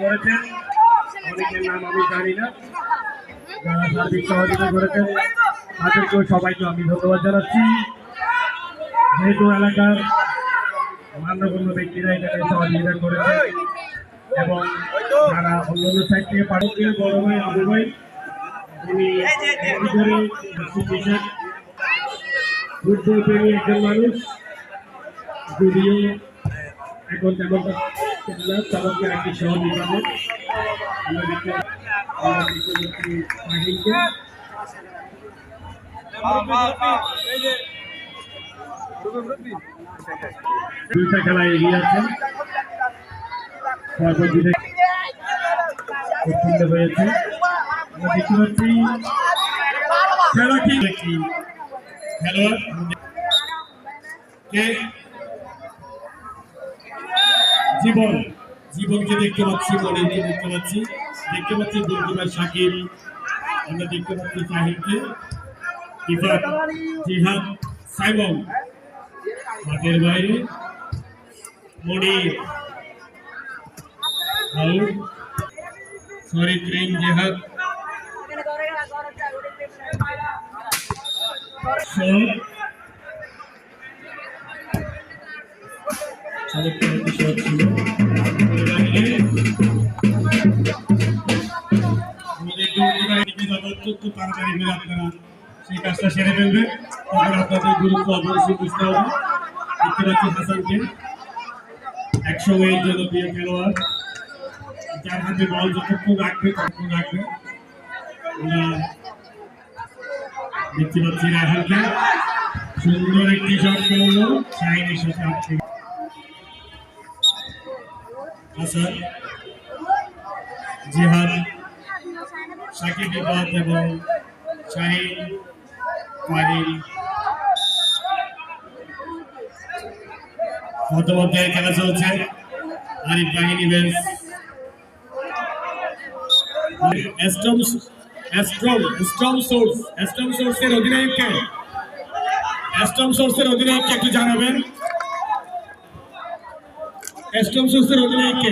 করেছেন অনেকের নাম আমি জানি না, যারা সার্বিক সহযোগিতা করেছেন তাদেরকেও সবাইকে আমি ধন্যবাদ জানাচ্ছি। যেহেতু এলাকার মান্যগণ্য ব্যক্তিরা এটাকে সহযোগিতা করেছেন এবং যারা অন্যান্য সাইড থেকে পাঠকের বড় ভাই আবু ভাই উনি ফুটবল প্রেমী একজন মানুষ, যদিও এখন তেমনটা চমৎকার একটি সহযোগিতা আমরা দেখতে দুইটা খেলায় এগিয়ে আছেন, তারপর দুইটা উত্তীর্ণ হয়েছে। আমরা দেখতে পাচ্ছি খেলা কি খেলোয়াড় জীবন জীবনকে দেখতে পাচ্ছি, মনিরকে দেখতে পাচ্ছি, গোলকিপার শাকিল, আমরা দেখতে পাচ্ছি শাহিদকে, কিপার জিহাদ, সাইমন মাঠের বাইরে, মনির সরি প্রেম জিহাদ অত্যন্ত তাড়াতাড়ি করে আপনারা সেই কাজটা সেরে ফেলবেন, তখন আপনাদের গুরুত্ব অবশ্যই বুঝতে হবে। দেখতে পাচ্ছি হাসানকে, একসময়ের জনপ্রিয় খেলোয়াড়, যার হাতে বল যতক্ষণ রাখবে ততক্ষণ রাখবে। আমরা দেখতে পাচ্ছি রাহুলকে, সুন্দর একটি শট করলো শাহিনের সাথে হাসান, জিহাদ, সাকিব বিবাদ এবং শাহিন ফারিল। মধ্যমধ্যে খেলা চলছে, আরিফ বাহিনী বেঞ্চ অধিনায়ককে একটু জানাবেন, অধিনায়ককে